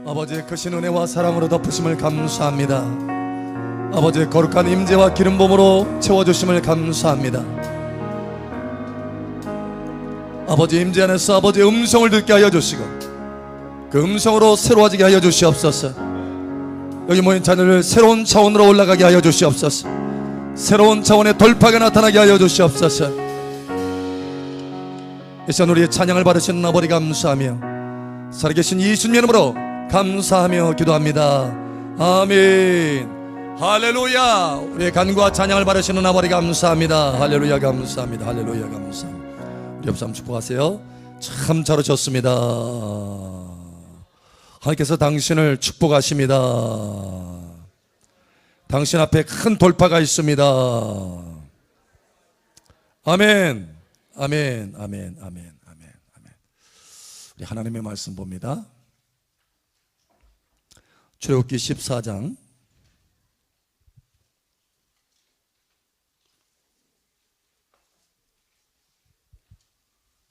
아버지의 크신 은혜와 사랑으로 덮으심을 감사합니다. 아버지의 거룩한 임재와 기름 부음으로 채워주심을 감사합니다. 아버지 임재 안에서 아버지의 음성을 듣게 하여 주시고 그 음성으로 새로워지게 하여 주시옵소서. 여기 모인 자녀를 새로운 차원으로 올라가게 하여 주시옵소서. 새로운 차원의 돌파가 나타나게 하여 주시옵소서. 이 시간 우리의 찬양을 받으시는 아버지 감사하며 살아계신 예수님 이름으로 감사하며 기도합니다. 아멘. 할렐루야. 우리의 간구와 찬양을 받으시는 아버지 감사합니다. 할렐루야 감사합니다. 할렐루야 감사합니다. 우리 옆 사람 축복하세요. 참 잘 오셨습니다. 하나님께서 당신을 축복하십니다. 당신 앞에 큰 돌파가 있습니다. 아멘. 아멘. 아멘. 아멘. 아멘. 아멘. 우리 하나님의 말씀 봅니다. 출애굽기 14장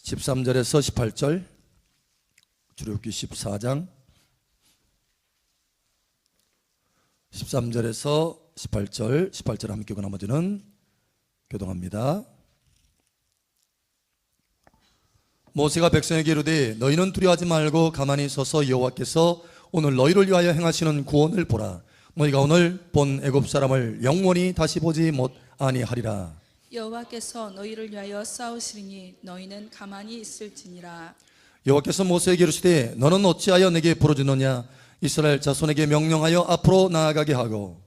13절에서 18절. 출애굽기 14장 13절에서 18절 함께 읽고 나머지는 교동합니다. 모세가 백성에게 이르되 너희는 두려워하지 말고 가만히 서서 여호와께서 오늘 너희를 위하여 행하시는 구원을 보라. 너희가 오늘 본 애굽 사람을 영원히 다시 보지 못하니하리라. 여호와께서 너희를 위하여 싸우시리니 너희는 가만히 있을지니라. 여호와께서 모세에게 이르시되 너는 어찌하여 내게 부르짖느냐. 이스라엘 자손에게 명령하여 앞으로 나아가게 하고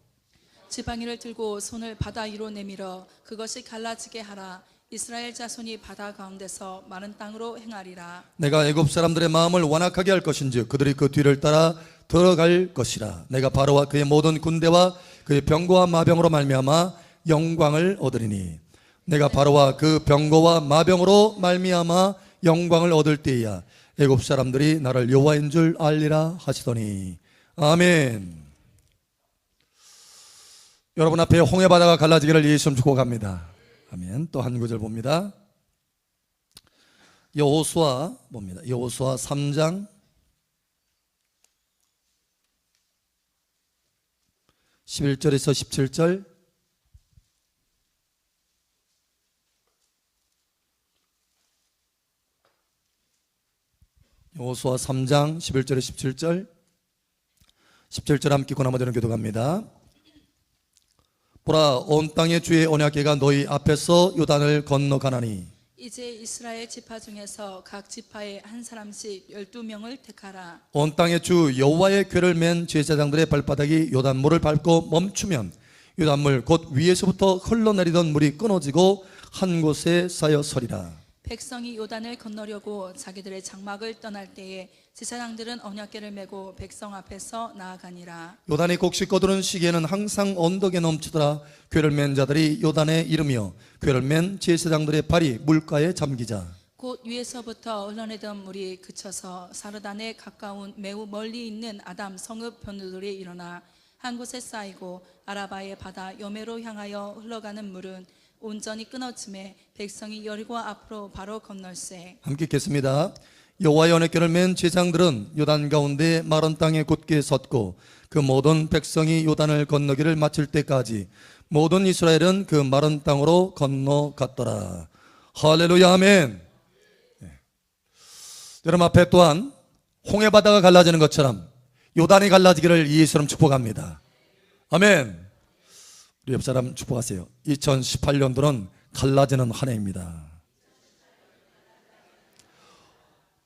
지팡이를 들고 손을 바다 위로 내밀어 그것이 갈라지게 하라. 이스라엘 자손이 바다 가운데서 마른 땅으로 행하리라. 내가 애굽 사람들의 마음을 완악하게 할 것인즉 그들이 그 뒤를 따라 들어갈 것이라. 내가 바로와 그의 모든 군대와 그의 병거와 마병으로 말미암아 영광을 얻으리니 내가 바로와 그 병거와 마병으로 말미암아 영광을 얻을 때야 애굽 사람들이 나를 여호와인 줄 알리라 하시더니. 아멘. 여러분 앞에 홍해 바다가 갈라지기를 예수님 축복합니다. 아멘. 또 한 구절 봅니다. 여호수아 봅니다. 여호수아 3장 11절에서 17절. 여호수아 3장 11절에 17절. 17절 함께 읽고 나머지는 교독합니다. 보라, 온 땅의 주의 언약궤가 너희 앞에서 요단을 건너가나니 이제 이스라엘 지파 중에서 각 지파에 한 사람씩 12명을 택하라. 온 땅의 주 여호와의 궤를 맨 제사장들의 발바닥이 요단물을 밟고 멈추면 요단물 곧 위에서부터 흘러내리던 물이 끊어지고 한 곳에 쌓여 서리라. 백성이 요단을 건너려고 자기들의 장막을 떠날 때에 제사장들은 언약궤를 메고 백성 앞에서 나아가니라. 요단이 곡식 거두는 시기에는 항상 언덕에 넘치더라. 궤를 맨 자들이 요단에 이르며 궤를 맨 제사장들의 발이 물가에 잠기자 곧 위에서부터 흘러내던 물이 그쳐서 사르단에 가까운 매우 멀리 있는 아담 성읍 변두들이 일어나 한 곳에 쌓이고 아라바의 바다 여매로 향하여 흘러가는 물은 온전히 끊어짐에 백성이 여리고 앞으로 바로 건널세. 함께 읽겠습니다. 여호와의 언약궤를 맨 제사장들은 요단 가운데 마른 땅에 굳게 섰고 그 모든 백성이 요단을 건너기를 마칠 때까지 모든 이스라엘은 그 마른 땅으로 건너갔더라. 할렐루야 아멘. 네. 여러분 앞에 또한 홍해 바다가 갈라지는 것처럼 요단이 갈라지기를 예수님 축복합니다. 아멘. 우리 옆 사람 축복하세요. 2018년도는 갈라지는 한 해입니다.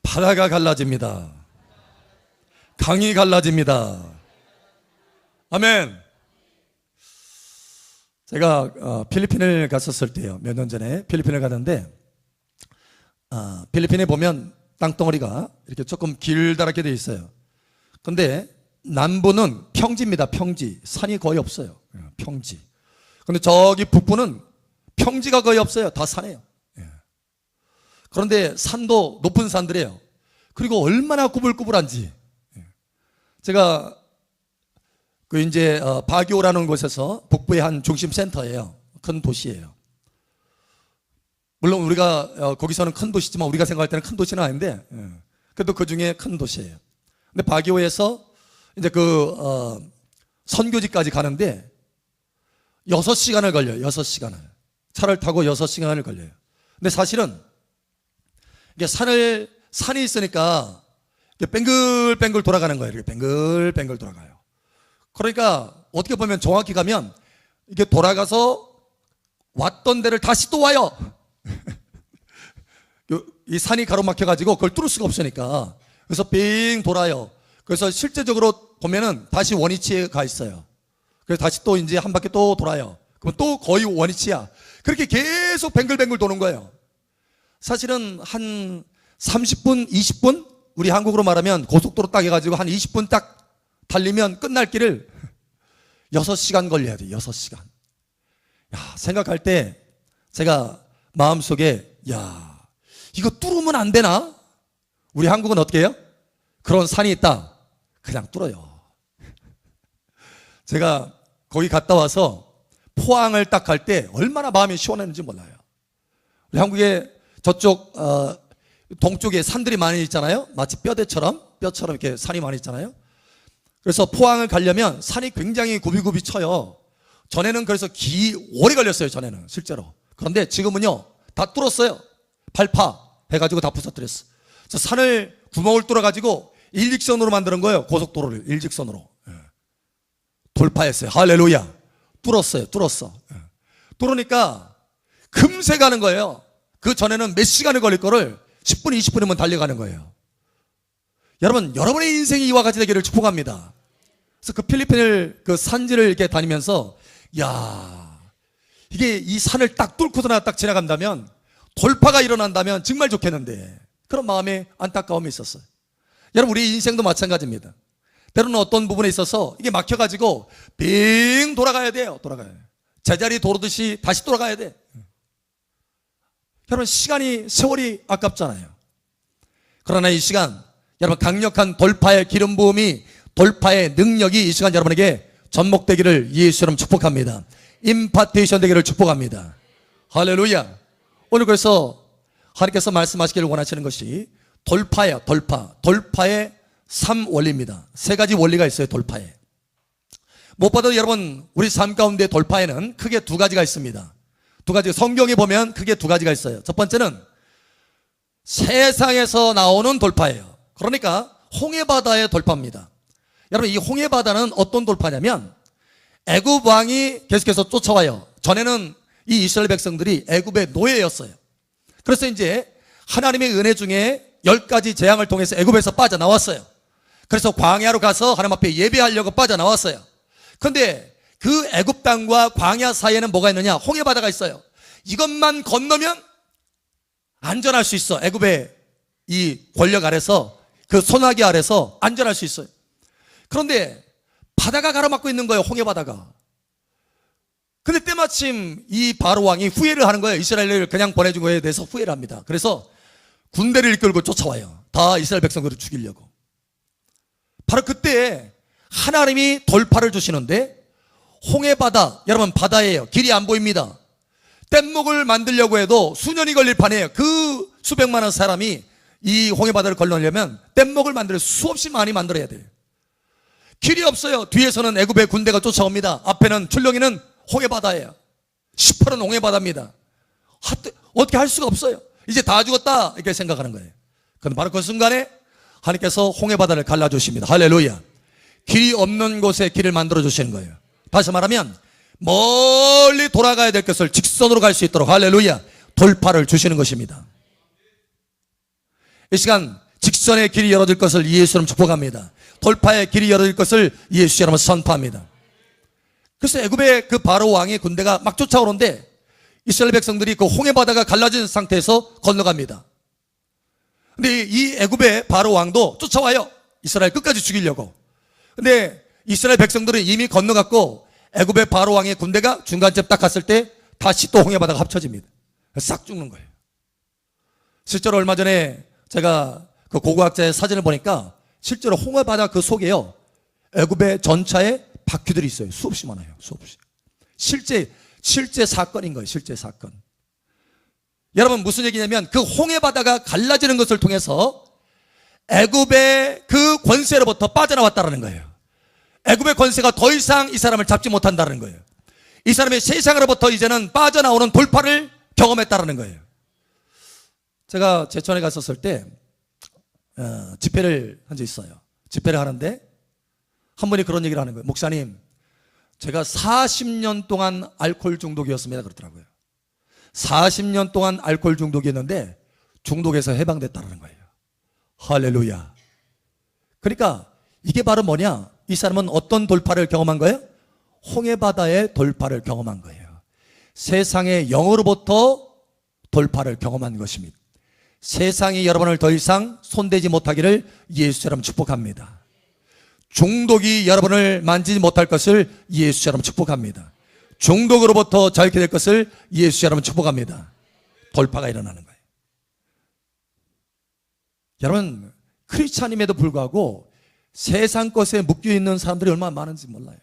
바다가 갈라집니다. 강이 갈라집니다. 아멘. 제가 필리핀을 갔었을 때요. 몇 년 전에 필리핀을 갔는데 필리핀에 보면 땅덩어리가 이렇게 조금 길다랗게 되어 있어요. 근데 남부는 평지입니다. 평지. 산이 거의 없어요. 평지. 근데 저기 북부는 평지가 거의 없어요. 다 산이에요. 그런데 산도 높은 산들이에요. 그리고 얼마나 꾸불꾸불한지. 제가 그 이제 바교라는 곳에서 북부의 한 중심 센터예요. 큰 도시예요. 물론 우리가 거기서는 큰 도시지만 우리가 생각할 때는 큰 도시는 아닌데 그래도 그 중에 큰 도시예요. 근데 바기오에서 이제 선교지까지 가는데 6시간을 걸려요. 6시간을. 차를 타고 6시간을 걸려요. 근데 사실은 이게 산이 있으니까 이게 뱅글뱅글 돌아가는 거예요. 이렇게 뱅글뱅글 돌아가요. 그러니까 어떻게 보면 정확히 가면 이게 돌아가서 왔던 데를 다시 또 와요. 이 산이 가로막혀가지고 그걸 뚫을 수가 없으니까. 그래서 빙 돌아요. 그래서 실제적으로 보면은 다시 원위치에 가 있어요. 그래서 다시 또 이제 한 바퀴 또 돌아요. 그럼 또 거의 원위치야. 그렇게 계속 뱅글뱅글 도는 거예요. 사실은 한 30분, 20분? 우리 한국으로 말하면 고속도로 딱 해가지고 한 20분 딱 달리면 끝날 길을 6시간 걸려야 돼. 6시간. 야, 생각할 때 제가 마음속에 이거 뚫으면 안 되나? 우리 한국은 어떻게 해요? 그런 산이 있다. 그냥 뚫어요. 제가 거기 갔다 와서 포항을 딱 갈 때 얼마나 마음이 시원했는지 몰라요. 우리 한국에 저쪽 동쪽에 산들이 많이 있잖아요. 마치 뼈처럼 이렇게 산이 많이 있잖아요. 그래서 포항을 가려면 산이 굉장히 굽이굽이 쳐요. 전에는 그래서 오래 걸렸어요. 전에는 실제로. 그런데 지금은요 다 뚫었어요. 발파 해가지고 다 부서뜨렸어. 그래서 산을 구멍을 뚫어가지고 일직선으로 만드는 거예요. 고속도로를 일직선으로 돌파했어요. 할렐루야. 뚫었어. 뚫으니까 금세 가는 거예요. 그 전에는 몇 시간을 걸릴 거를 10분, 20분이면 달려가는 거예요. 여러분, 여러분의 인생이 이와 같이 되기를 축복합니다. 그래서 그 필리핀을 그 산지를 이렇게 다니면서 이게 이 산을 딱 뚫고서나 딱 지나간다면 돌파가 일어난다면 정말 좋겠는데 그런 마음에 안타까움이 있었어요. 여러분, 우리 인생도 마찬가지입니다. 때로는 어떤 부분에 있어서 이게 막혀가지고 빙 돌아가야 돼요. 제자리 도르듯이 다시 돌아가야 돼. 여러분, 세월이 아깝잖아요. 그러나 이 시간 여러분, 강력한 돌파의 기름 부음이, 돌파의 능력이 이 시간 여러분에게 접목되기를 예수 이름 축복합니다. 임파테이션 되기를 축복합니다. 할렐루야. 오늘 그래서 하나님께서 말씀하시기를 원하시는 것이 돌파예요. 돌파의 3원리입니다. 3가지 원리가 있어요. 돌파에. 무엇보다도 여러분, 우리 삶 가운데 돌파에는 크게 2가지가 있습니다. 2가지, 성경에 보면 크게 2가지가 있어요. 첫 번째는 세상에서 나오는 돌파예요. 그러니까 홍해바다의 돌파입니다. 여러분, 이 홍해바다는 어떤 돌파냐면 애굽 왕이 계속해서 쫓아와요. 전에는 이 이스라엘 백성들이 애굽의 노예였어요. 그래서 이제 하나님의 은혜 중에 10가지 재앙을 통해서 애굽에서 빠져나왔어요. 그래서 광야로 가서 하나님 앞에 예배하려고 빠져나왔어요. 그런데 그 애굽 땅과 광야 사이에는 뭐가 있느냐? 홍해바다가 있어요. 이것만 건너면 안전할 수 있어. 애굽의 이 권력 아래서, 그 소나기 아래서 안전할 수 있어요. 그런데 바다가 가로막고 있는 거예요. 홍해바다가. 근데 때마침 이 바로 왕이 후회를 하는 거예요. 이스라엘을 그냥 보내준 거에 대해서 후회를 합니다. 그래서 군대를 이끌고 쫓아와요. 다 이스라엘 백성들을 죽이려고. 바로 그때 하나님이 돌파를 주시는데, 홍해바다, 여러분 바다예요. 길이 안 보입니다. 뗏목을 만들려고 해도 수년이 걸릴 판이에요. 그 수백만원 사람이 이 홍해바다를 건너려면 뗏목을 수없이 많이 만들어야 돼요. 길이 없어요. 뒤에서는 애굽의 군대가 쫓아옵니다. 앞에는 출렁이는 홍해바다예요. 시퍼런 홍해바다입니다. 어떻게 할 수가 없어요. 이제 다 죽었다 이렇게 생각하는 거예요. 그런데 바로 그 순간에 하나님께서 홍해바다를 갈라주십니다. 할렐루야. 길이 없는 곳에 길을 만들어 주시는 거예요. 다시 말하면 멀리 돌아가야 될 것을 직선으로 갈 수 있도록, 할렐루야, 돌파를 주시는 것입니다. 이 시간 직선의 길이 열어질 것을 예수님 축복합니다. 돌파의 길이 열어질 것을 예수 이름으로 선포합니다. 그래서 애굽의 그 바로 왕의 군대가 막 쫓아오는데 이스라엘 백성들이 그 홍해바다가 갈라진 상태에서 건너갑니다. 근데 이 애굽의 바로 왕도 쫓아와요. 이스라엘 끝까지 죽이려고. 근데 이스라엘 백성들은 이미 건너갔고 애굽의 바로 왕의 군대가 중간쯤 딱 갔을 때 다시 또 홍해바다가 합쳐집니다. 싹 죽는 거예요. 실제로 얼마 전에 제가 그 고고학자의 사진을 보니까 실제로 홍해바다 그 속에요, 애굽의 전차에 바퀴들이 있어요. 수없이 많아요. 수없이. 실제 사건인 거예요. 실제 사건. 여러분, 무슨 얘기냐면 그 홍해바다가 갈라지는 것을 통해서 애굽의 그 권세로부터 빠져나왔다는 거예요. 애굽의 권세가 더 이상 이 사람을 잡지 못한다는 거예요. 이 사람이 세상으로부터 이제는 빠져나오는 돌파를 경험했다는 거예요. 제가 제천에 갔었을 때 집회를 한 적 있어요. 집회를 하는데 한 분이 그런 얘기를 하는 거예요. 목사님, 제가 40년 동안 알코올 중독이었습니다. 그러더라고요. 40년 동안 알코올 중독이었는데 중독에서 해방됐다는 거예요. 할렐루야. 그러니까 이게 바로 뭐냐? 이 사람은 어떤 돌파를 경험한 거예요? 홍해바다의 돌파를 경험한 거예요. 세상의 영으로부터 돌파를 경험한 것입니다. 세상이 여러분을 더 이상 손대지 못하기를 예수처럼 축복합니다. 중독이 여러분을 만지지 못할 것을 예수처럼 축복합니다. 중독으로부터 자유케 될 것을 예수처럼 축복합니다. 돌파가 일어나는 거예요. 여러분, 크리스찬임에도 불구하고 세상 것에 묶여있는 사람들이 얼마나 많은지 몰라요.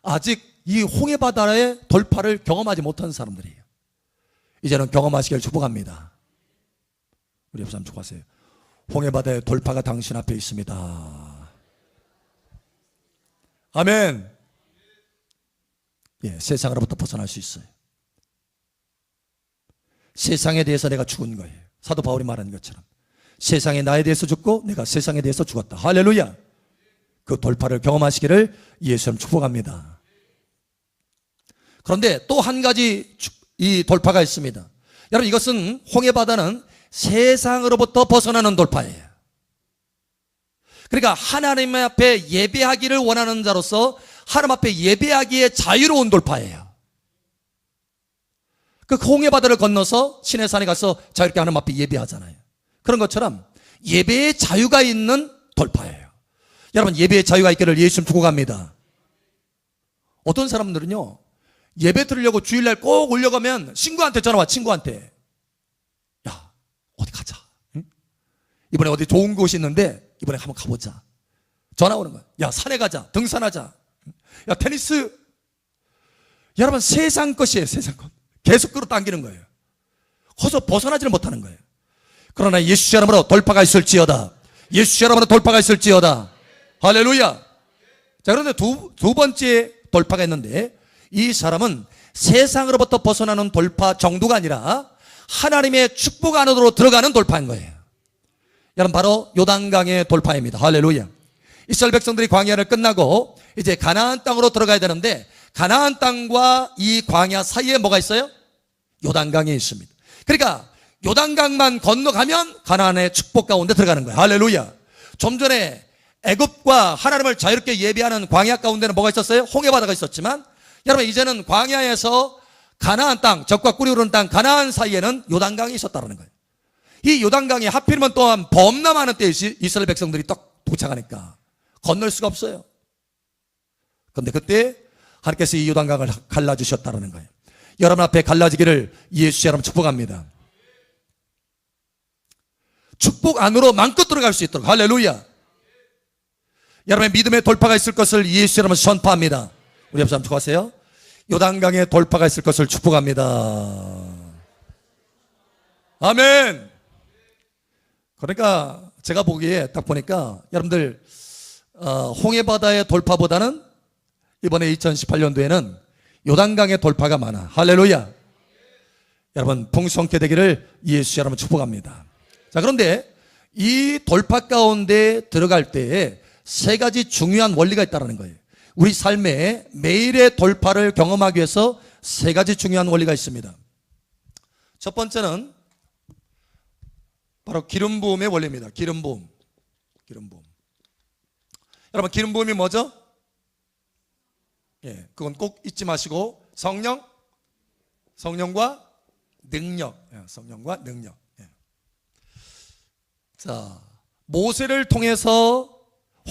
아직 이 홍해바다의 돌파를 경험하지 못한 사람들이에요. 이제는 경험하시길 축복합니다. 우리 옆 사람 축복하세요. 홍해바다의 돌파가 당신 앞에 있습니다. 아멘. 예, 세상으로부터 벗어날 수 있어요. 세상에 대해서 내가 죽은 거예요. 사도 바울이 말한 것처럼 세상에 나에 대해서 죽고 내가 세상에 대해서 죽었다. 할렐루야. 그 돌파를 경험하시기를 예수님 축복합니다. 그런데 또 한 가지 이 돌파가 있습니다. 여러분, 이것은 홍해바다는 세상으로부터 벗어나는 돌파예요. 그러니까 하나님 앞에 예배하기를 원하는 자로서 하나님 앞에 예배하기에 자유로운 돌파예요. 그 홍해바다를 건너서 시내산에 가서 자유롭게 하나님 앞에 예배하잖아요. 그런 것처럼 예배의 자유가 있는 돌파예요. 여러분, 예배의 자유가 있기를 예수님 축복합니다. 어떤 사람들은요, 예배 드리려고 주일날 꼭 올려가면 친구한테 전화와. 친구한테, 야, 어디 가자. 응? 이번에 어디 좋은 곳이 있는데 이번에 한번 가보자. 전화 오는 거야. 야, 산에 가자. 등산하자. 야, 테니스. 여러분, 세상 것이에요. 세상 것. 계속 끌어당기는 거예요. 거기서 벗어나지를 못하는 거예요. 그러나 예수 이름으로 돌파가 있을지어다. 예수 이름으로 돌파가 있을지어다. 할렐루야. 자, 그런데 두 번째 돌파가 있는데, 이 사람은 세상으로부터 벗어나는 돌파 정도가 아니라 하나님의 축복 안으로 들어가는 돌파인 거예요. 여러분, 바로 요단강의 돌파입니다. 할렐루야. 이스라엘 백성들이 광야를 끝나고 이제 가나안 땅으로 들어가야 되는데, 가나안 땅과 이 광야 사이에 뭐가 있어요? 요단강이 있습니다. 그러니까 요단강만 건너가면 가나안의 축복 가운데 들어가는 거예요. 할렐루야. 좀 전에 애굽과 하나님을 자유롭게 예배하는 광야 가운데는 뭐가 있었어요? 홍해바다가 있었지만, 여러분, 이제는 광야에서 가나안 땅, 적과 꿀이 흐르는 땅 가나안 사이에는 요단강이 있었다는 거예요. 이 요단강이 하필이면 또한 범람하는 때에 이스라엘 백성들이 딱 도착하니까 건널 수가 없어요. 그런데 그때 하나님께서 이 요단강을 갈라주셨다는 거예요. 여러분 앞에 갈라지기를 예수 이름으로 축복합니다. 축복 안으로 마음껏 들어갈 수 있도록. 할렐루야. 여러분의 믿음의 돌파가 있을 것을 예수 이름으로 선포합니다. 우리 옆 사람 축복하세요. 요단강에 돌파가 있을 것을 축복합니다. 아멘. 그러니까 제가 보기에 딱 보니까 여러분들 홍해바다의 돌파보다는 이번에 2018년도에는 요단강의 돌파가 많아. 할렐루야. 여러분, 풍성케 되기를 예수 이름으로 축복합니다. 자, 그런데 이 돌파 가운데 들어갈 때에 세 가지 중요한 원리가 있다는 거예요. 우리 삶에 매일의 돌파를 경험하기 위해서 세 가지 중요한 원리가 있습니다. 첫 번째는 바로 기름 부음의 원리입니다. 기름 부음. 기름 부음. 여러분, 기름 부음이 뭐죠? 예, 그건 꼭 잊지 마시고 성령과 능력. 예, 성령과 능력. 예. 자, 모세를 통해서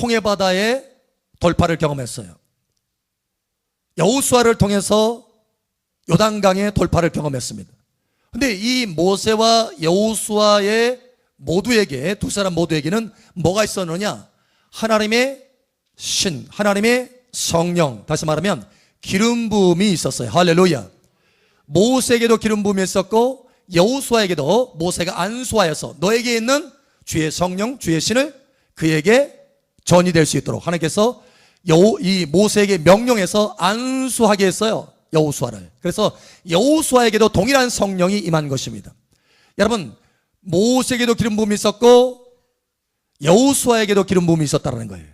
홍해바다의 돌파를 경험했어요. 여호수아를 통해서 요단강의 돌파를 경험했습니다. 근데 이 모세와 여호수아의 모두에게, 두 사람 모두에게는 뭐가 있었느냐? 하나님의 신, 하나님의 성령, 다시 말하면 기름 부음이 있었어요. 할렐루야. 모세에게도 기름 부음이 있었고 여호수아에게도 모세가 안수하여서 너에게 있는 주의 성령, 주의 신을 그에게 전이 될 수 있도록 하나님께서 이 모세에게 명령해서 안수하게 했어요. 여호수아를. 그래서 여호수아에게도 동일한 성령이 임한 것입니다. 여러분, 모세에게도 기름 부음이 있었고 여호수아에게도 기름 부음이 있었다는 거예요.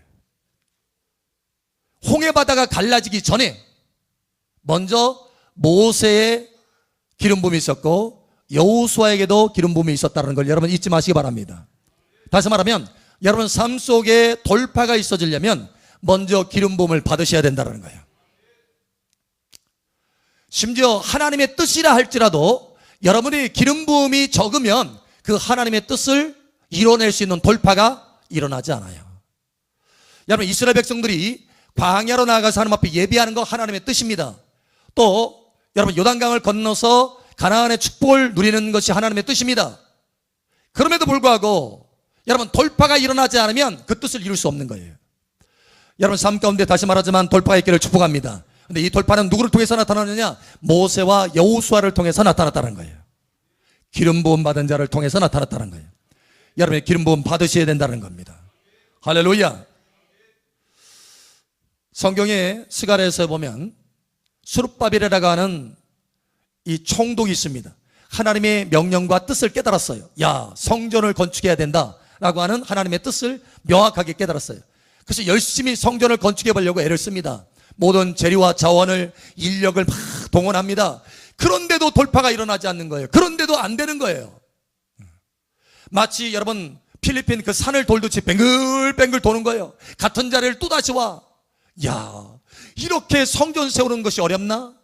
홍해 바다가 갈라지기 전에 먼저 모세의 기름 부음이 있었고 여호수아에게도 기름 부음이 있었다는 걸 여러분 잊지 마시기 바랍니다. 다시 말하면 여러분 삶 속에 돌파가 있어지려면 먼저 기름 부음을 받으셔야 된다는 거예요. 심지어 하나님의 뜻이라 할지라도 여러분이 기름 부음이 적으면 그 하나님의 뜻을 이뤄낼 수 있는 돌파가 일어나지 않아요. 여러분, 이스라엘 백성들이 광야로 나아가서 하나님 앞에 예비하는 거 하나님의 뜻입니다. 또 여러분, 요단강을 건너서 가나안의 축복을 누리는 것이 하나님의 뜻입니다. 그럼에도 불구하고 여러분, 돌파가 일어나지 않으면 그 뜻을 이룰 수 없는 거예요. 여러분, 삶 가운데 다시 말하지만 돌파가 있기를 축복합니다. 근데 이 돌파는 누구를 통해서 나타나느냐? 모세와 여호수아를 통해서 나타났다는 거예요. 기름 부음 받은 자를 통해서 나타났다는 거예요. 여러분의 기름 부음 받으셔야 된다는 겁니다. 할렐루야. 성경의 스가랴에서 보면 수룹바벨이라고 하는 이 총독이 있습니다. 하나님의 명령과 뜻을 깨달았어요. 야, 성전을 건축해야 된다라고 하는 하나님의 뜻을 명확하게 깨달았어요. 그래서 열심히 성전을 건축해 보려고 애를 씁니다. 모든 재료와 자원을, 인력을 막 동원합니다. 그런데도 돌파가 일어나지 않는 거예요. 그런데도 안 되는 거예요. 마치 여러분 필리핀 그 산을 돌듯이 뱅글뱅글 도는 거예요. 같은 자리를 또다시 와. 야, 이렇게 성전 세우는 것이 어렵나?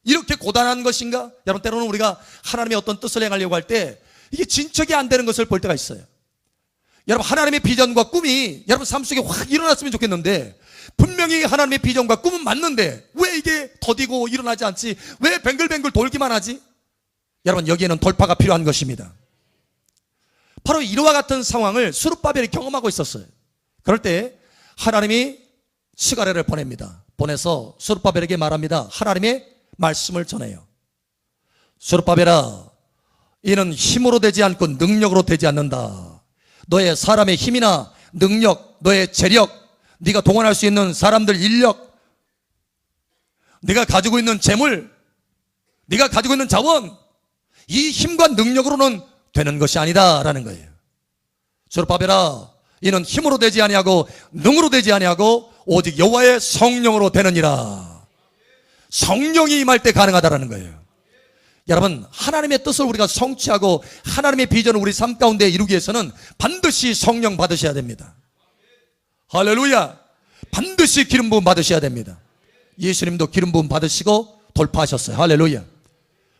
이렇게 고단한 것인가? 여러분, 때로는 우리가 하나님의 어떤 뜻을 행하려고 할 때 이게 진척이 안 되는 것을 볼 때가 있어요. 여러분, 하나님의 비전과 꿈이 여러분 삶 속에 확 일어났으면 좋겠는데 분명히 하나님의 비전과 꿈은 맞는데 왜 이게 더디고 일어나지 않지? 왜 뱅글뱅글 돌기만 하지? 여러분, 여기에는 돌파가 필요한 것입니다. 바로 이와 같은 상황을 수룹바벨이 경험하고 있었어요. 그럴 때 하나님이 스가랴를 보냅니다. 보내서 수룹바벨에게 말합니다. 하나님의 말씀을 전해요. 수룹바벨아, 이는 힘으로 되지 않고 능력으로 되지 않는다. 너의 사람의 힘이나 능력, 너의 재력, 네가 동원할 수 있는 사람들 인력, 네가 가지고 있는 재물, 네가 가지고 있는 자원, 이 힘과 능력으로는 되는 것이 아니다라는 거예요. 수룹바벨아, 이는 힘으로 되지 아니하고 능으로 되지 아니하고 오직 여호와의 성령으로 되느니라. 성령이 임할 때 가능하다라는 거예요. 여러분, 하나님의 뜻을 우리가 성취하고 하나님의 비전을 우리 삶 가운데 이루기 위해서는 반드시 성령 받으셔야 됩니다. 할렐루야. 반드시 기름 부음 받으셔야 됩니다. 예수님도 기름 부음 받으시고 돌파하셨어요. 할렐루야.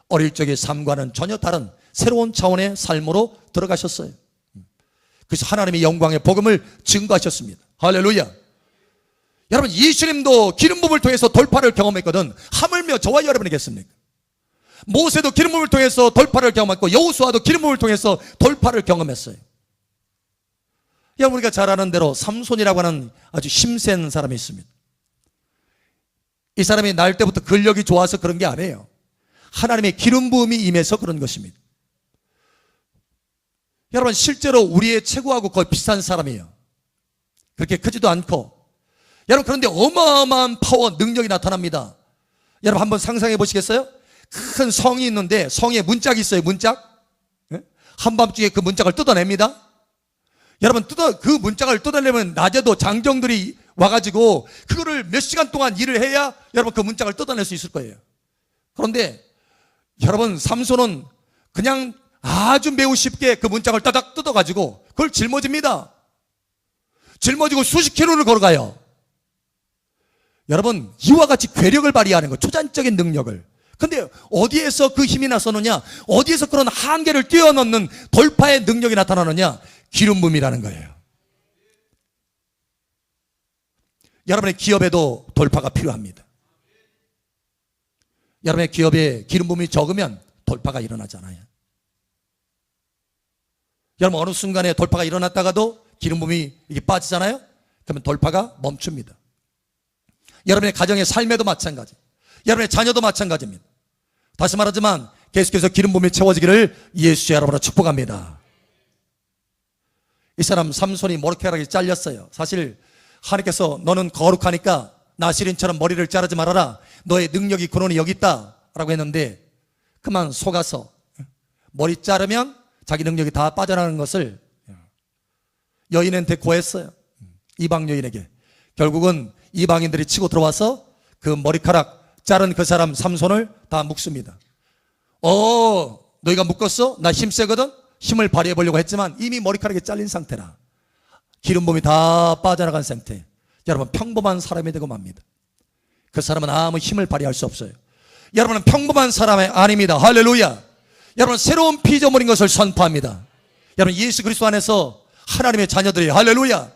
어릴 적의 삶과는 전혀 다른 새로운 차원의 삶으로 들어가셨어요. 그래서 하나님의 영광의 복음을 증거하셨습니다. 할렐루야. 여러분, 예수님도 기름 부음을 통해서 돌파를 경험했거든. 하물며 저와 여러분이겠습니까? 모세도 기름 부음을 통해서 돌파를 경험했고 여호수아도 기름 부음을 통해서 돌파를 경험했어요. 여러분, 우리가 잘 아는 대로 삼손이라고 하는 아주 힘센 사람이 있습니다. 이 사람이 날 때부터 근력이 좋아서 그런 게 아니에요. 하나님의 기름 부음이 임해서 그런 것입니다. 여러분, 실제로 우리의 최고하고 거의 비슷한 사람이에요. 그렇게 크지도 않고. 여러분, 그런데 어마어마한 파워, 능력이 나타납니다. 여러분, 한번 상상해 보시겠어요? 큰 성이 있는데 성에 문짝이 있어요. 문짝. 한밤중에 그 문짝을 뜯어냅니다. 여러분, 그 문짝을 뜯어내면 낮에도 장정들이 와가지고 그거를 몇 시간 동안 일을 해야 여러분 그 문짝을 뜯어낼 수 있을 거예요. 그런데 여러분, 삼손은 그냥 아주 매우 쉽게 그 문짝을 따닥 뜯어가지고 그걸 짊어집니다. 짊어지고 수십 킬로를 걸어가요. 여러분, 이와 같이 괴력을 발휘하는 거, 초자연적인 능력을. 근데 어디에서 그 힘이 나서느냐? 어디에서 그런 한계를 뛰어넘는 돌파의 능력이 나타나느냐? 기름 부음이라는 거예요. 여러분의 기업에도 돌파가 필요합니다. 여러분의 기업에 기름 부음이 적으면 돌파가 일어나잖아요. 여러분, 어느 순간에 돌파가 일어났다가도 기름 부음이 이게 빠지잖아요. 그러면 돌파가 멈춥니다. 여러분의 가정의 삶에도 마찬가지, 여러분의 자녀도 마찬가지입니다. 다시 말하지만 계속해서 기름 부음이 채워지기를 예수의 이름으로 축복합니다. 이 사람 삼손이 머리카락이 잘렸어요. 사실 하나님께서 너는 거룩하니까 나시린처럼 머리를 자르지 말아라, 너의 능력이 근원이 여기 있다 라고 했는데 그만 속아서 머리 자르면 자기 능력이 다 빠져나가는 것을 여인한테 고했어요. 이방 여인에게. 결국은 이방인들이 치고 들어와서 그 머리카락 자른 그 사람 삼손을 다 묶습니다. 너희가 묶었어? 나 힘세거든? 힘을 발휘해 보려고 했지만 이미 머리카락이 잘린 상태라. 기름붐이 다 빠져나간 상태. 여러분, 평범한 사람이 되고 맙니다. 그 사람은 아무 힘을 발휘할 수 없어요. 여러분은 평범한 사람이 아닙니다. 할렐루야. 여러분, 새로운 피조물인 것을 선포합니다. 여러분, 예수 그리스도 안에서 하나님의 자녀들이에요. 할렐루야.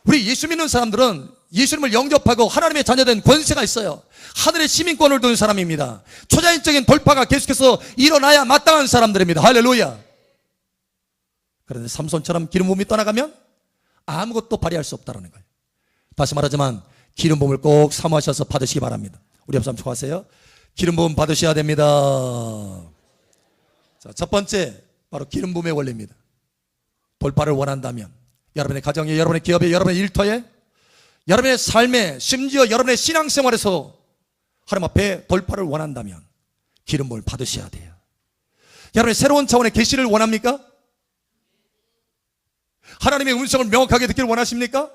우리 예수 믿는 사람들은 예수님을 영접하고 하나님의 자녀된 권세가 있어요. 하늘의 시민권을 둔 사람입니다. 초자연적인 돌파가 계속해서 일어나야 마땅한 사람들입니다. 할렐루야. 그런데 삼손처럼 기름 부음이 떠나가면 아무것도 발휘할 수 없다는 거예요. 다시 말하지만 기름 부음을 꼭 사모하셔서 받으시기 바랍니다. 우리 옆 사람 좋아하세요? 기름 부음 받으셔야 됩니다. 자, 첫 번째 바로 기름 부음의 원리입니다. 돌파를 원한다면 여러분의 가정에, 여러분의 기업에, 여러분의 일터에, 여러분의 삶에, 심지어 여러분의 신앙생활에서 하나님 앞에 돌파를 원한다면 기름 부음을 받으셔야 돼요. 여러분의 새로운 차원의 계시를 원합니까? 하나님의 음성을 명확하게 듣기를 원하십니까?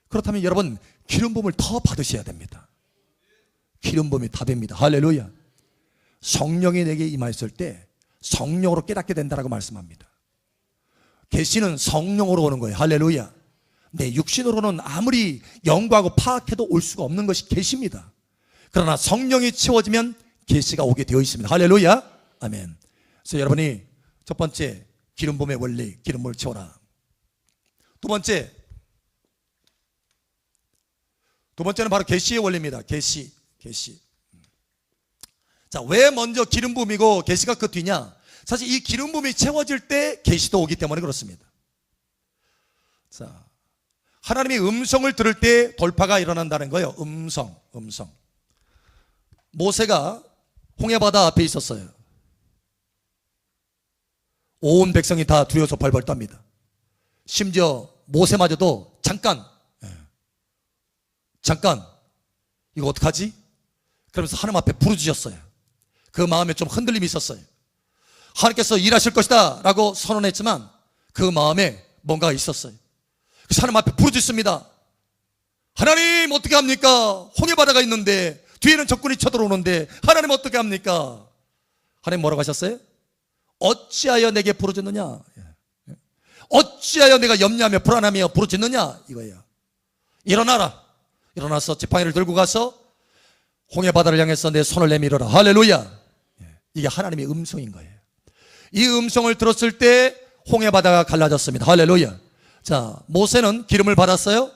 그렇다면 여러분 기름 부음을 더 받으셔야 됩니다. 기름 부음이 답입니다. 할렐루야. 성령이 내게 임하였을 때 성령으로 깨닫게 된다라고 말씀합니다. 계시는 성령으로 오는 거예요. 할렐루야. 내 육신으로는 아무리 연구하고 파악해도 올 수가 없는 것이 계시입니다. 그러나 성령이 채워지면 계시가 오게 되어 있습니다. 할렐루야. 아멘. 그래서 여러분이 첫 번째 기름 부음의 원리, 기름을 채워라. 두 번째는 바로 계시의 원리입니다. 계시. 자, 왜 먼저 기름 부음이고 계시가 그 뒤냐? 사실 이 기름 부음이 채워질 때 계시도 오기 때문에 그렇습니다. 자, 하나님의 음성을 들을 때 돌파가 일어난다는 거예요. 음성. 모세가 홍해바다 앞에 있었어요. 온 백성이 다 두려워서 벌벌 떱니다. 심지어 모세마저도 잠깐 이거 어떡하지? 그러면서 하나님 앞에 부르짖었어요. 그 마음에 좀 흔들림이 있었어요. 하나님께서 일하실 것이다 라고 선언했지만 그 마음에 뭔가가 있었어요. 그래서 하나님 앞에 부르짖습니다. 하나님 어떻게 합니까? 홍해바다가 있는데 뒤에는 적군이 쳐들어오는데 하나님 어떻게 합니까? 하나님 뭐라고 하셨어요? 어찌하여 내게 부르짖느냐? 어찌하여 내가 염려하며 불안하며 부르짖느냐? 이거예요. 일어나서 지팡이를 들고 가서 홍해바다를 향해서 내 손을 내밀어라. 할렐루야. 이게 하나님의 음성인 거예요. 이 음성을 들었을 때 홍해바다가 갈라졌습니다. 할렐루야. 자, 모세는 기름을 받았어요.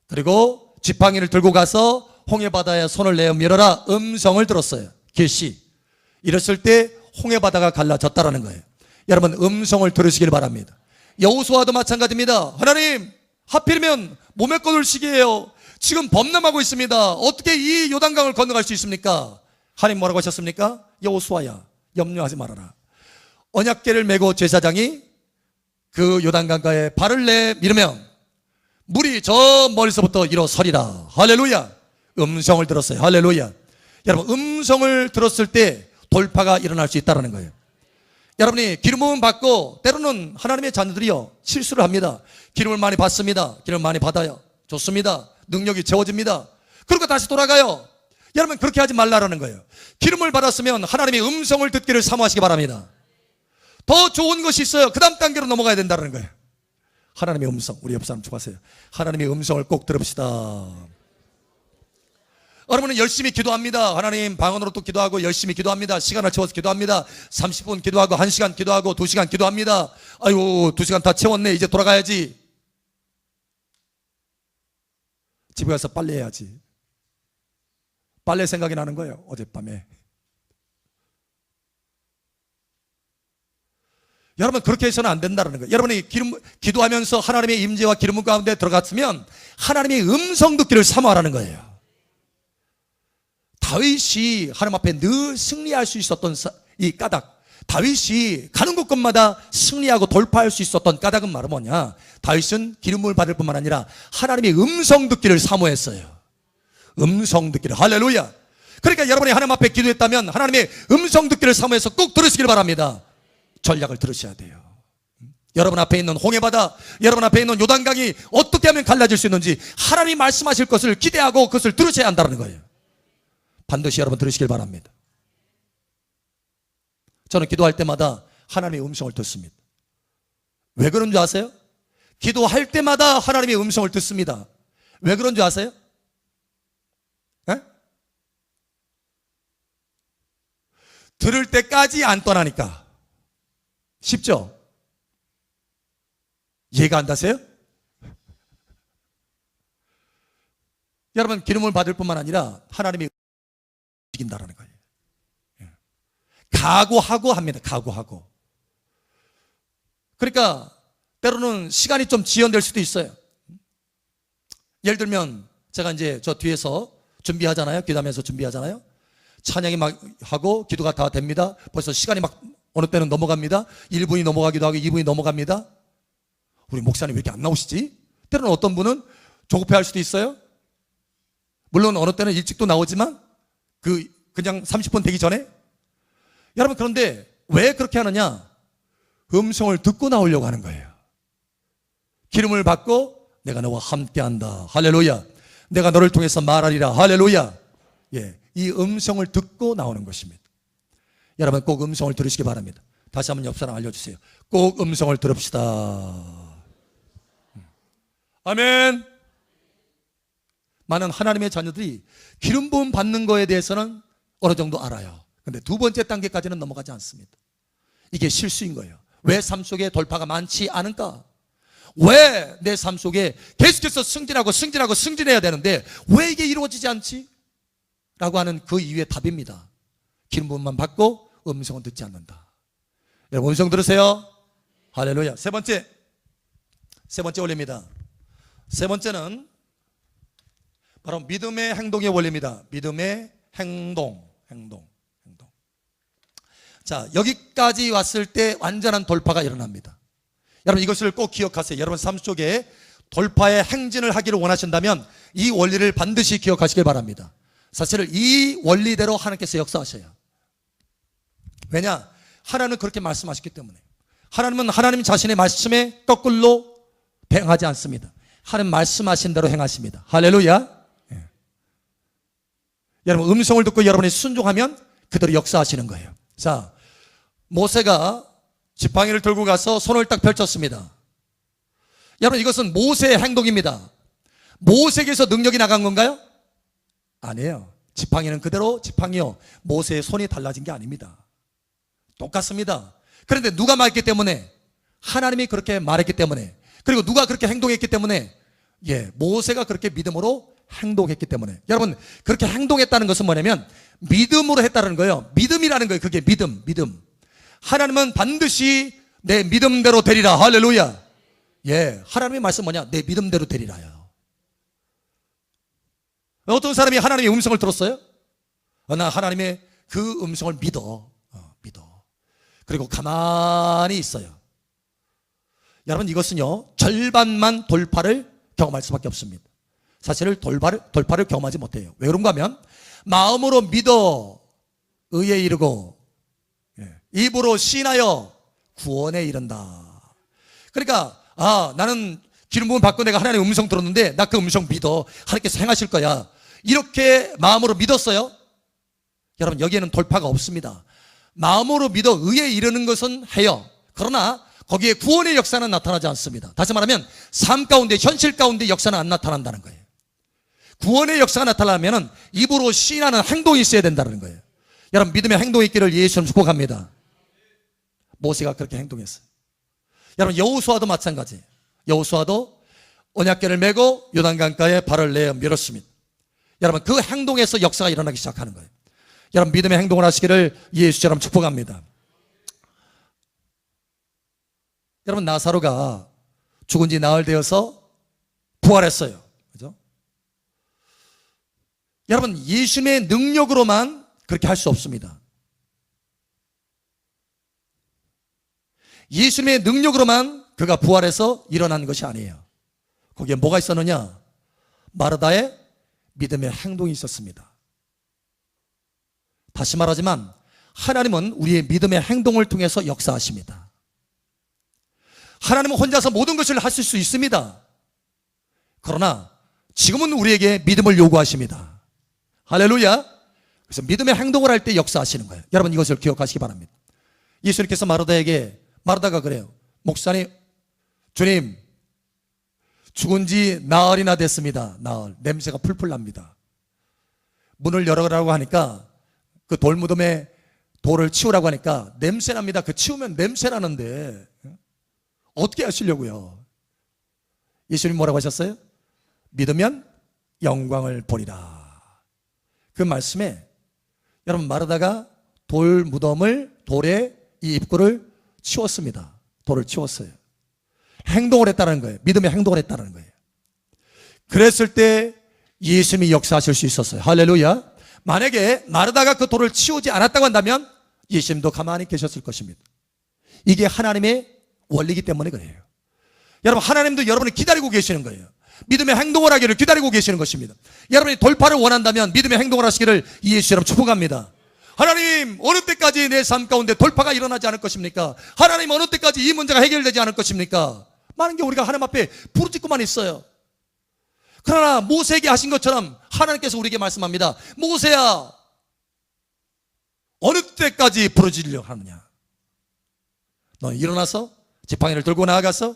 그리고 지팡이를 들고 가서 홍해바다에 손을 내밀어라. 음성을 들었어요. 계시. 이랬을 때 홍해바다가 갈라졌다라는 거예요. 여러분, 음성을 들으시길 바랍니다. 여호수아도 마찬가지입니다. 하나님, 하필이면 몸에 거둘 시기예요. 지금 범람하고 있습니다. 어떻게 이 요단강을 건너갈 수 있습니까? 하나님 뭐라고 하셨습니까? 여호수아야, 염려하지 말아라. 언약궤를 메고 제사장이 그 요단강가에 발을 내밀으면 물이 저 멀리서부터 일어서리라. 할렐루야. 음성을 들었어요. 할렐루야. 여러분, 음성을 들었을 때 돌파가 일어날 수 있다는 거예요. 여러분이 기름 부음 받고 때로는 하나님의 자녀들이요 실수를 합니다. 기름을 많이 받습니다. 기름을 많이 받아요. 좋습니다. 능력이 채워집니다. 그리고 다시 돌아가요. 여러분, 그렇게 하지 말라라는 거예요. 기름을 받았으면 하나님의 음성을 듣기를 사모하시기 바랍니다. 더 좋은 것이 있어요. 그 다음 단계로 넘어가야 된다는 거예요. 하나님의 음성. 우리 옆 사람 좋아하세요. 하나님의 음성을 꼭 들읍시다. 여러분은 열심히 기도합니다. 하나님 방언으로 또 기도하고 열심히 기도합니다. 시간을 채워서 기도합니다. 30분 기도하고 1시간 기도하고 2시간 기도합니다. 아이고 2시간 다 채웠네. 이제 돌아가야지. 집에 가서 빨래해야지. 빨래 생각이 나는 거예요. 어젯밤에. 여러분, 그렇게 해서는 안 된다는 거예요. 여러분이 기도하면서 하나님의 임재와 기름 가운데 들어갔으면 하나님의 음성 듣기를 사모하라는 거예요. 다윗이 하나님 앞에 늘 승리할 수 있었던 이 까닭, 다윗이 가는 곳곳마다 승리하고 돌파할 수 있었던 까닭은 말은 뭐냐? 다윗은 기름을 받을 뿐만 아니라 하나님의 음성 듣기를 사모했어요. 음성 듣기를. 할렐루야. 그러니까 여러분이 하나님 앞에 기도했다면 하나님의 음성 듣기를 사모해서 꼭 들으시길 바랍니다. 전략을 들으셔야 돼요. 여러분 앞에 있는 홍해바다, 여러분 앞에 있는 요단강이 어떻게 하면 갈라질 수 있는지 하나님이 말씀하실 것을 기대하고 그것을 들으셔야 한다는 거예요. 반드시 여러분 들으시길 바랍니다. 저는 기도할 때마다 하나님의 음성을 듣습니다. 왜 그런 줄 아세요? 기도할 때마다 하나님의 음성을 듣습니다. 왜 그런 줄 아세요? 에? 들을 때까지 안 떠나니까. 쉽죠? 이해가 안 가세요? 여러분 기름을 받을 뿐만 아니라 하나님이 움직인다라는 거예요. 각오하고 합니다. 각오하고. 그러니까 때로는 시간이 좀 지연될 수도 있어요. 예를 들면 제가 이제 저 뒤에서 준비하잖아요. 기도하면서 준비하잖아요. 찬양이 막 하고 기도가 다 됩니다. 벌써 시간이 막 어느 때는 넘어갑니다. 1분이 넘어가기도 하고 2분이 넘어갑니다. 우리 목사님 왜 이렇게 안 나오시지? 때로는 어떤 분은 조급해 할 수도 있어요. 물론 어느 때는 일찍도 나오지만 그냥 30분 되기 전에. 여러분 그런데 왜 그렇게 하느냐? 음성을 듣고 나오려고 하는 거예요. 기름을 받고 내가 너와 함께한다. 할렐루야. 내가 너를 통해서 말하리라. 할렐루야. 예, 이 음성을 듣고 나오는 것입니다. 여러분 꼭 음성을 들으시기 바랍니다. 다시 한번 옆 사람 알려주세요. 꼭 음성을 들읍시다. 아멘. 많은 하나님의 자녀들이 기름 부음 받는 거에 대해서는 어느 정도 알아요. 근데 두 번째 단계까지는 넘어가지 않습니다. 이게 실수인 거예요. 왜 삶 속에 돌파가 많지 않은가? 왜 내 삶 속에 계속해서 승진해야 되는데 왜 이게 이루어지지 않지? 라고 하는 그 이유의 답입니다. 기름 부음만 받고 음성은 듣지 않는다. 여러분 음성 들으세요. 할렐루야. 세 번째 원리입니다. 세 번째는 바로 믿음의 행동의 원리입니다. 믿음의 행동. 자, 여기까지 왔을 때 완전한 돌파가 일어납니다. 여러분 이것을 꼭 기억하세요. 여러분 삶 속에 돌파의 행진을 하기를 원하신다면 이 원리를 반드시 기억하시길 바랍니다. 사실 이 원리대로 하나님께서 역사하셔요. 왜냐? 하나님은 그렇게 말씀하셨기 때문에. 하나님은 하나님 자신의 말씀에 거꾸로 행하지 않습니다. 하나님 말씀하신 대로 행하십니다. 할렐루야. 예. 여러분 음성을 듣고 여러분이 순종하면 그대로 역사하시는 거예요. 자, 모세가 지팡이를 들고 가서 손을 딱 펼쳤습니다. 여러분 이것은 모세의 행동입니다. 모세에게서 능력이 나간 건가요? 아니에요. 지팡이는 그대로 지팡이요. 모세의 손이 달라진 게 아닙니다. 똑같습니다. 그런데 누가 말했기 때문에? 하나님이 그렇게 말했기 때문에. 그리고 누가 그렇게 행동했기 때문에? 예, 모세가 그렇게 믿음으로 행동했기 때문에. 여러분 그렇게 행동했다는 것은 뭐냐면 믿음으로 했다는 거예요. 믿음이라는 거예요. 그게 믿음. 하나님은 반드시 내 믿음대로 되리라. 할렐루야. 예, 하나님의 말씀 뭐냐? 내 믿음대로 되리라요. 어떤 사람이 하나님의 음성을 들었어요? 나 하나님의 그 음성을 믿어. 그리고 가만히 있어요. 여러분 이것은요 절반만 돌파를 경험할 수밖에 없습니다. 사실 돌파를 경험하지 못해요. 왜 그런가 하면 마음으로 믿어 의에 이르고 입으로 시인하여 구원에 이른다. 그러니까 나는 기름 부음 받고 내가 하나님의 음성 들었는데 나 그 음성 믿어. 하나님께서 행하실 거야. 이렇게 마음으로 믿었어요. 여러분 여기에는 돌파가 없습니다. 마음으로 믿어 의에 이르는 것은 해요. 그러나 거기에 구원의 역사는 나타나지 않습니다. 다시 말하면 삶 가운데 현실 가운데 역사는 안 나타난다는 거예요. 구원의 역사가 나타나려면 입으로 시인하는 행동이 있어야 된다는 거예요. 여러분 믿음의 행동이 있기를 예수님 축복합니다. 모세가 그렇게 행동했어요. 여러분 여호수아도 마찬가지예요. 여호수아도 언약궤를 메고 요단강가에 발을 내어 밀었습니다. 여러분 그 행동에서 역사가 일어나기 시작하는 거예요. 여러분 믿음의 행동을 하시기를 예수처럼 축복합니다. 여러분 나사로가 죽은 지 나흘 되어서 부활했어요. 그죠? 여러분 예수님의 능력으로만 그렇게 할 수 없습니다. 예수님의 능력으로만 그가 부활해서 일어난 것이 아니에요. 거기에 뭐가 있었느냐? 마르다의 믿음의 행동이 있었습니다. 다시 말하지만 하나님은 우리의 믿음의 행동을 통해서 역사하십니다. 하나님은 혼자서 모든 것을 하실 수 있습니다. 그러나 지금은 우리에게 믿음을 요구하십니다. 할렐루야. 그래서 믿음의 행동을 할 때 역사하시는 거예요. 여러분 이것을 기억하시기 바랍니다. 예수님께서 마르다가 그래요. 목사님, 주님, 죽은 지 나흘이나 됐습니다. 나흘. 냄새가 풀풀 납니다. 문을 열어라고 하니까 그 돌무덤에 돌을 치우라고 하니까 냄새 납니다. 그 치우면 냄새 나는데 어떻게 하시려고요? 예수님 뭐라고 하셨어요? 믿으면 영광을 보리라. 그 말씀에 여러분 마르다가 돌의 이 입구를 치웠습니다. 돌을 치웠어요. 행동을 했다는 거예요. 믿음의 행동을 했다는 거예요. 그랬을 때 예수님이 역사하실 수 있었어요. 할렐루야. 만약에 마르다가 그 돌을 치우지 않았다고 한다면 예수님도 가만히 계셨을 것입니다. 이게 하나님의 원리이기 때문에 그래요. 여러분 하나님도 여러분을 기다리고 계시는 거예요. 믿음의 행동을 하기를 기다리고 계시는 것입니다. 여러분이 돌파를 원한다면 믿음의 행동을 하시기를 예수처럼 축복합니다. 하나님 어느 때까지 내 삶 가운데 돌파가 일어나지 않을 것입니까? 하나님 어느 때까지 이 문제가 해결되지 않을 것입니까? 많은 게 우리가 하나님 앞에 부르짖고만 있어요. 그러나 모세에게 하신 것처럼 하나님께서 우리에게 말씀합니다. 모세야 어느 때까지 부르짖으려고 하느냐? 너 일어나서 지팡이를 들고 나아가서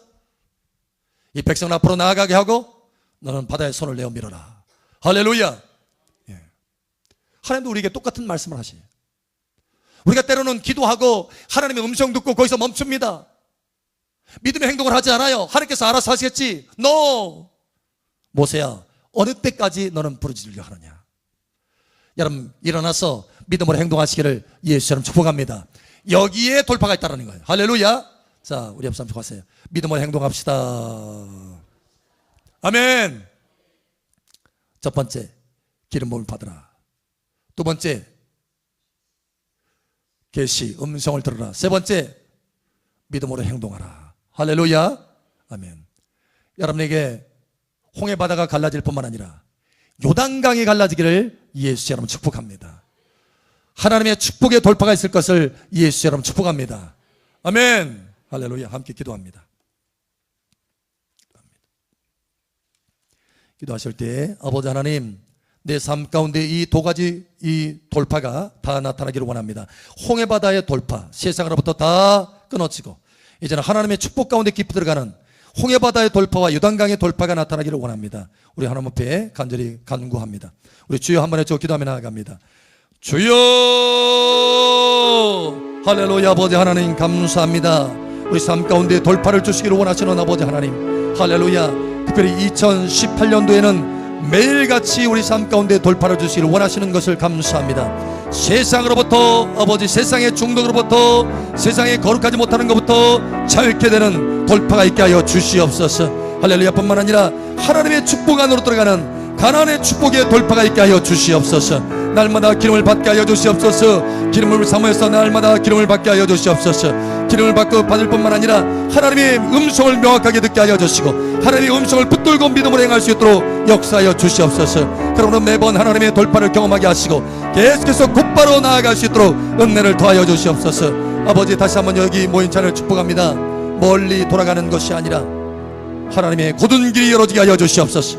이 백성을 앞으로 나아가게 하고 너는 바다에 손을 내어 밀어라. 할렐루야. 예. 하나님도 우리에게 똑같은 말씀을 하시요. 우리가 때로는 기도하고 하나님의 음성 듣고 거기서 멈춥니다. 믿음의 행동을 하지 않아요. 하나님께서 알아서 하시겠지. No. 모세야 어느 때까지 너는 부르짖으려 하느냐? 여러분 일어나서 믿음으로 행동하시기를 예수처럼 축복합니다. 여기에 돌파가 있다는 거예요. 할렐루야. 자, 우리 옆 사람 축복하세요. 믿음으로 행동합시다. 아멘. 첫 번째, 기름 부음을 받으라. 두 번째, 계시 음성을 들으라. 세 번째, 믿음으로 행동하라. 할렐루야. 아멘. 여러분에게 홍해 바다가 갈라질 뿐만 아니라 요단강이 갈라지기를 예수처럼 축복합니다. 하나님의 축복의 돌파가 있을 것을 예수처럼 축복합니다. 아멘. 할렐루야. 함께 기도합니다. 기도하실 때 아버지 하나님, 내 삶 가운데 이 두 가지 이 돌파가 다 나타나기를 원합니다. 홍해 바다의 돌파, 세상으로부터 다 끊어지고 이제는 하나님의 축복 가운데 깊이 들어가는 홍해 바다의 돌파와 요단강의 돌파가 나타나기를 원합니다. 우리 하나님 앞에 간절히 간구합니다. 우리 주여 한번 해줘 기도하며 나아갑니다. 주여. 할렐루야. 아버지 하나님 감사합니다. 우리 삶 가운데 돌파를 주시기를 원하시는 아버지 하나님, 할렐루야. 특별히 2018년도에는 매일같이 우리 삶 가운데 돌파를 주시기를 원하시는 것을 감사합니다. 세상으로부터 아버지, 세상의 중독으로부터, 세상에 거룩하지 못하는 것부터 자유케 되는 돌파가 있게 하여 주시옵소서. 할렐루야. 뿐만 아니라 하나님의 축복 안으로 들어가는 가나안의 축복의 돌파가 있게 하여 주시옵소서. 날마다 기름을 받게 하여 주시옵소서. 기름을 사모해서 날마다 기름을 받게 하여 주시옵소서. 기름을 받을 뿐만 아니라 하나님의 음성을 명확하게 듣게 하여 주시고 하나님의 음성을 붙들고 믿음으로 행할 수 있도록 역사하여 주시옵소서. 그러므로 매번 하나님의 돌파를 경험하게 하시고 계속해서 곧바로 나아갈 수 있도록 은혜를 더하여 주시옵소서. 아버지 다시 한번 여기 모인 찬을 축복합니다. 멀리 돌아가는 것이 아니라 하나님의 곧은 길이 열어지게 하여 주시옵소서.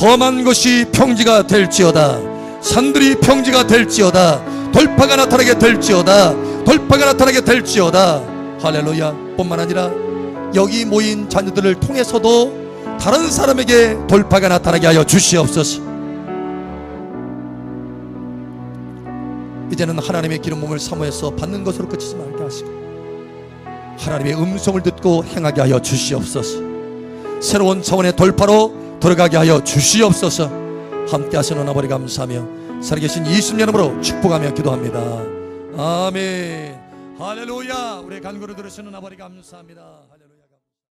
험한 것이 평지가 될지어다. 산들이 평지가 될지어다. 돌파가 나타나게 될지어다. 돌파가 나타나게 될지어다. 할렐루야. 뿐만 아니라 여기 모인 자녀들을 통해서도 다른 사람에게 돌파가 나타나게 하여 주시옵소서. 이제는 하나님의 기름 부음을 사모해서 받는 것으로 그치지 말게 하시고 하나님의 음성을 듣고 행하게 하여 주시옵소서. 새로운 차원의 돌파로 들어가게 하여 주시옵소서. 함께 하시는 아버지 감사하며 살아계신 예수님 이름으로 축복하며 기도합니다. 아멘. 할렐루야. 우리의 간구를 들으시는 아버지 감사합니다.